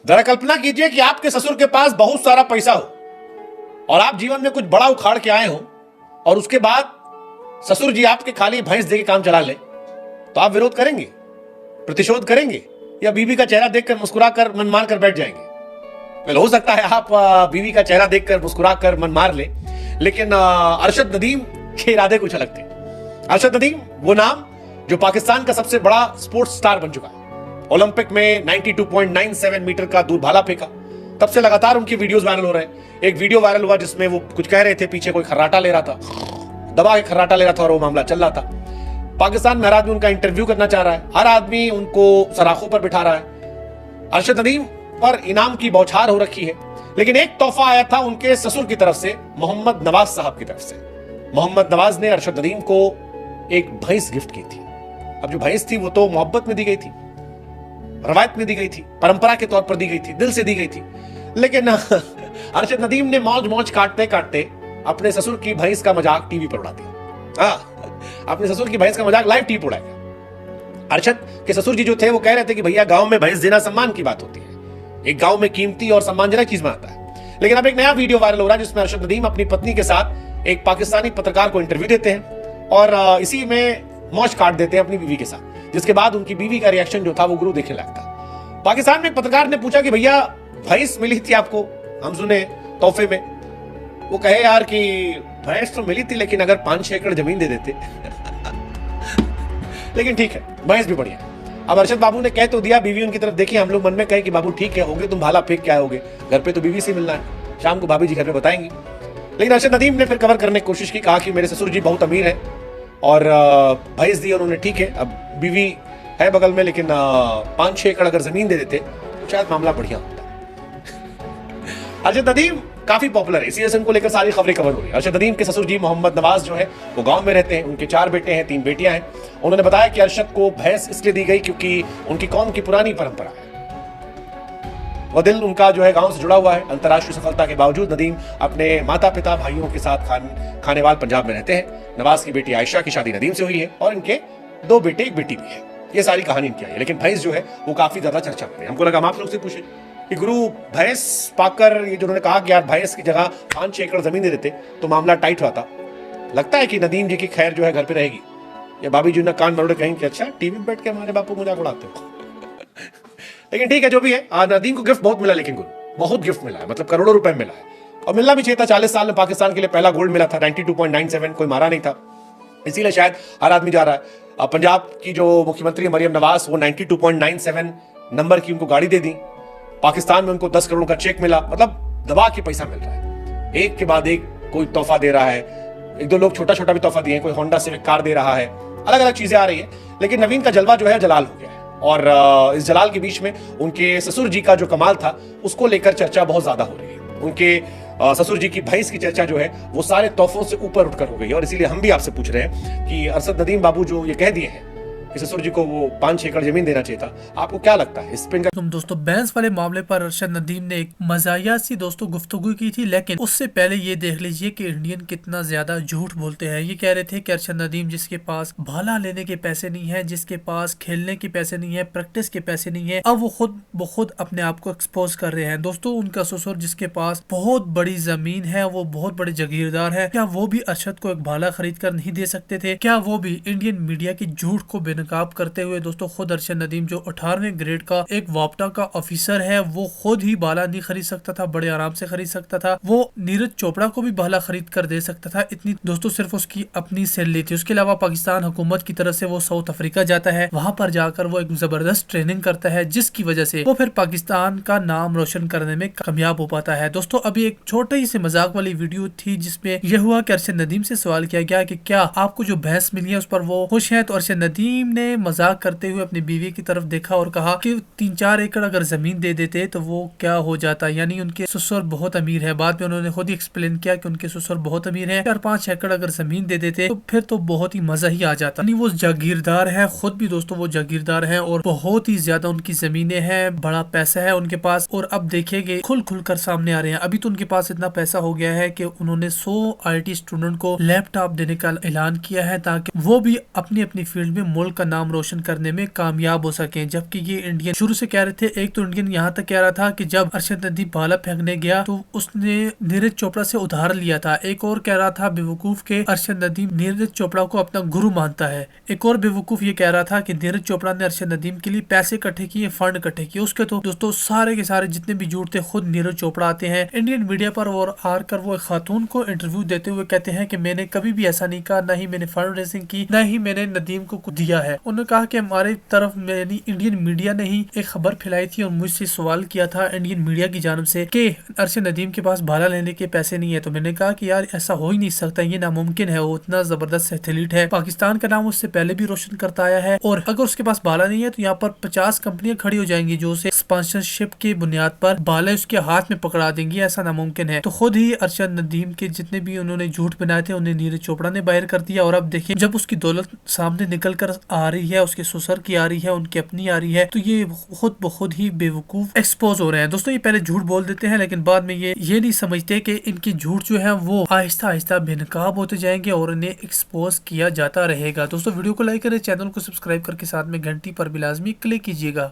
जरा कल्पना कीजिए कि आपके ससुर के पास बहुत सारा पैसा हो और आप जीवन में कुछ बड़ा उखाड़ के आए हो और उसके बाद ससुर जी आपके खाली भैंस दे के काम चला ले, तो आप विरोध करेंगे, प्रतिशोध करेंगे, या बीवी का चेहरा देखकर मुस्कुरा कर मन मार कर बैठ जाएंगे? वेल, हो सकता है आप बीवी का चेहरा देखकर मुस्कुरा कर मन मार ले, लेकिन अरशद नदीम के इरादे कुछ अलग थे। अरशद नदीम वो नाम जो पाकिस्तान का सबसे बड़ा स्पोर्ट्स स्टार बन चुका है। ओलंपिक में 92.97 मीटर का दूर भाला फेंका, तब से लगातार उनकी वीडियोस वायरल हो रहे हैं। एक वीडियो वायरल हुआ जिसमें वो कुछ कह रहे थे, पीछे कोई खर्राटा ले रहा था, दबा के खर्राटा ले रहा था और वो मामला चल रहा था। पाकिस्तान में हर आदमी उनका इंटरव्यू करना चाह रहा है, हर आदमी उनको सराखों पर बिठा रहा है। अरशद नदीम पर इनाम की बौछार हो रखी है, लेकिन एक तोहफा आया था उनके ससुर की तरफ से, मोहम्मद नवाज साहब की तरफ से। मोहम्मद नवाज ने अरशद नदीम को एक भैंस गिफ्ट की थी। अब जो भैंस थी वो तो मोहब्बत में दी गई थी, रवायत में दी गई थी, परंपरा के तौर पर दी गई थी, दिल से दी गई थी, लेकिन अरशद नदीम ने मौज मौज काटते काटते अपने ससुर की भैंस का मजाक टीवी पर उड़ा दिया। अपने ससुर की भैंस का मजाक लाइव टीवी पर उड़ाया गया। अरशद के ससुर जी जो थे वो कह रहे थे कि भैया गांव में भैंस देना सम्मान की बात होती है, एक गांव में कीमती और सम्मानजनक चीज मानता है। लेकिन अब एक नया वीडियो वायरल हो रहा है जिसमें अरशद नदीम अपनी पत्नी के साथ एक पाकिस्तानी पत्रकार को इंटरव्यू देते हैं और इसी में मौज काट देते हैं अपनी बीवी के साथ, जिसके बाद उनकी बीवी का रिएक्शन जो था वो गुरु देखने लगता। पाकिस्तान में एक पत्रकार ने पूछा कि भैया भैंस मिली थी आपको, हम सुने तोहफे में। वो कहे यार कि भैंस तो मिली थी, लेकिन अगर 5-6 एकड़ जमीन दे देते लेकिन ठीक है, भैंस भी बढ़िया है। अब अरशद बाबू ने कह तो दिया, बीवी उनकी तरफ देखी, हम लोग मन में कहे कि बाबू ठीक है, होगे तुम भाला फेंक के आए होगे, घर पे तो बीवी से मिलना है, शाम को भाभी जी घर पे बताएंगी। लेकिन अरशद नदीम ने फिर कवर करने की कोशिश की, कहा कि मेरे ससुर जी बहुत अमीर है और भैंस दी उन्होंने, ठीक है, अब बीवी है बगल में, लेकिन 5-6 एकड़ अगर जमीन दे देते तो शायद मामला बढ़िया होता। अरशद नदीम काफी पॉपुलर है, इसी वजह से उनको लेकर सारी खबरें कवर हो रही है। अरशद नदीम के ससुर जी मोहम्मद नवाज जो है वो गांव में रहते हैं, उनके 4 बेटे हैं, 3 बेटियां हैं। उन्होंने बताया कि अरशद को भैंस इसलिए दी गई क्योंकि उनकी कौम की पुरानी परंपरा है, वो दिल उनका जो है गांव से जुड़ा हुआ है। अंतर्राष्ट्रीय सफलता के बावजूद नदीम अपने माता पिता भाइयों के साथ खानेवाल पंजाब में रहते हैं। नवाज की बेटी आयशा की शादी नदीम से हुई है और इनके 2 बेटे 1 बेटी भी है। ये सारी कहानी इनकी आई है, लेकिन भैंस जो है वो काफी ज्यादा चर्चा में है। हमको लगा हम आप लोग से पूछे कि गुरु भैंस पाकर, ये जो उन्होंने कहा कि यार भैंस की जगह 5-6 एकड़ जमीन दे देते तो मामला टाइट होता। लगता है कि नदीम जी की खैर जो है घर पे रहेगी, या भाभी जी ने कान मरोड़े कहेंगे अच्छा टीवी में बैठ के हमारे बापू मजाक उड़ाते हो लेकिन ठीक है, जो भी है, नदीम को गिफ्ट बहुत मिला, लेकिन गुरु बहुत गिफ्ट मिला है, मतलब करोड़ों रुपए मिला है और मिलना भी चाहिए था। 40 साल में पाकिस्तान के लिए पहला गोल्ड मिला था, 92.97, कोई मारा नहीं था, इसीलिए शायद हर आदमी जा रहा है। पंजाब की जो मुख्यमंत्री मरियम नवाज, वो 92.97 नंबर की उनको गाड़ी दे दी। पाकिस्तान में उनको 10 करोड़ का चेक मिला, मतलब दबा के पैसा मिल रहा है, एक के बाद एक कोई तोहफा दे रहा है। 1-2 लोग छोटा छोटा भी तोहफा दिए, कोई होंडा सिविक कार दे रहा है, अलग अलग चीजें आ रही है। लेकिन नवीन का जलवा जो है जलाल हो गया है और इस जलाल के बीच में उनके ससुर जी का जो कमाल था उसको लेकर चर्चा बहुत ज्यादा हो रही है। उनके ससुर जी की भैंस की चर्चा जो है वो सारे तोहफों से ऊपर उठकर हो गई है और इसीलिए हम भी आपसे पूछ रहे हैं कि अरशद नदीम बाबू जो ये कह दिए हैं कि ससुर जी को वो 5-6 एकड़ जमीन देना चाहिए था, आपको क्या लगता है इस पे? तुम दोस्तों भैंस वाले मामले पर अरशद नदीम ने एक मजाया सी दोस्तों गुफ्तगू की थी, लेकिन उससे पहले ये देख लीजिए कि इंडियन कितना ज्यादा झूठ बोलते हैं। ये कह रहे थे कि अरशद नदीम जिसके पास भाला लेने के पैसे नहीं है, जिसके पास खेलने के पैसे नहीं है, प्रैक्टिस के पैसे नहीं है, अब वो खुद अपने आप को एक्सपोज कर रहे हैं। दोस्तों उनका ससुर जिसके पास बहुत बड़ी जमीन है, वो बहुत बड़े जागीरदार है, क्या वो भी अरशद को एक भाला खरीद कर नहीं दे सकते थे? क्या वो भी इंडियन मीडिया की झूठ को बेनकाब करते हुए दोस्तों खुद अरशद नदीम जो 18वें ग्रेड का एक वापटा का ऑफिसर है, वो खुद ही भाला नहीं खरीद सकता था, बड़े आराम से खरीद सकता था, वो नीरज चोपड़ा को भी भाला खरीद कर दे सकता था, इतनी दोस्तों सिर्फ उसकी अपनी सैलरी थी। उसके अलावा पाकिस्तान हुकूमत की तरफ से वो साउथ अफ्रीका जाता है, वहां पर जाकर वो एक जबरदस्त ट्रेनिंग करता है, जिसकी वजह से वो फिर पाकिस्तान का नाम रोशन करने में कामयाब हो पाता है। दोस्तों अभी एक छोटी सी मजाक वाली वीडियो थी जिसमें यह हुआ कि अरशद नदीम से सवाल किया गया कि क्या आपको जो भैंस मिली है उस पर वो खुश है, तो अरशद नदीम ने मजाक करते हुए अपनी बीवी की तरफ देखा और कहा कि 3-4 एकड़ अगर जमीन दे देते तो वो क्या हो जाता, यानी उनके ससुर बहुत अमीर है। बाद में उन्होंने खुद ही एक्सप्लेन किया कि उनके ससुर बहुत अमीर है, 4-5 एकड़ अगर जमीन दे देते तो फिर तो बहुत ही मजा ही आ जाता। यानी वो जागीरदार है, खुद भी दोस्तों वो जागीरदार है और बहुत ही ज्यादा उनकी जमीनें हैं, बड़ा पैसा है उनके पास। और अब देखेंगे खुल कर सामने आ रहे हैं। अभी तो उनके पास इतना पैसा हो गया है कि उन्होंने 100 IT स्टूडेंट को लैपटॉप देने का ऐलान किया है ताकि वो भी अपनी अपनी फील्ड में मुल्क का नाम रोशन करने में कामयाब हो सके। जबकि ये इंडियन शुरू से कह रहे थे, एक तो इंडियन यहाँ तक कह रहा था कि जब अरशद नदीम भाला फेंकने गया तो उसने नीरज चोपड़ा से उधार लिया था। एक और कह रहा था बेवकूफ के अरशद नदीम नीरज चोपड़ा को अपना गुरु मानता है। एक और बेवकूफ ये कह रहा था कि नीरज चोपड़ा ने अरशद नदीम के लिए पैसे इकट्ठे किए, फंड इकट्ठे किए। उसके तो दोस्तों सारे के सारे जितने भी झूठ थे खुद नीरज चोपड़ा आते हैं इंडियन मीडिया पर और आकर वो एक खातून को इंटरव्यू देते हुए कहते हैं कि मैंने कभी भी ऐसा नहीं कहा, ना ही मैंने फंड रेजिंग की, ना ही मैंने नदीम को कुछ दिया है। उन्होंने कहा कि हमारी तरफ यानी इंडियन मीडिया ने ही एक खबर फैलाई थी और मुझसे सवाल किया था इंडियन मीडिया की जानब से कि अरशद नदीम के पास भाला लेने के पैसे नहीं है। तो मैंने कहा कि यार ऐसा हो ही नहीं सकता, ये नामुमकिन है, वो इतना जबरदस्त एथलीट है, पाकिस्तान का नाम उससे पहले भी रोशन करता आया है और अगर उसके पास भाला नहीं है तो यहाँ पर 50 कंपनियां खड़ी हो जाएंगी जो उसे स्पॉन्सरशिप के बुनियाद पर भाला उसके हाथ में पकड़ा देंगी। ऐसा नामुमकिन है। तो खुद ही अरशद नदीम के जितने भी उन्होंने झूठ बनाए थे उन्हें नीरज चोपड़ा ने बाहर कर दिया। और अब देखिए जब उसकी दौलत सामने निकल कर आ रही है, उसके ससुर की आ रही है, उनकी अपनी आ रही है, तो ये खुद बहुत ही बेवकूफ एक्सपोज हो रहे हैं। दोस्तों ये पहले झूठ बोल देते हैं लेकिन बाद में ये नहीं समझते कि इनकी झूठ जो है वो आहिस्ता आहिस्ता बेनकाब होते जाएंगे और इन्हें एक्सपोज किया जाता रहेगा। दोस्तों वीडियो को लाइक करें, चैनल को सब्सक्राइब करके साथ में घंटी पर भी लाजमी क्लिक कीजिएगा।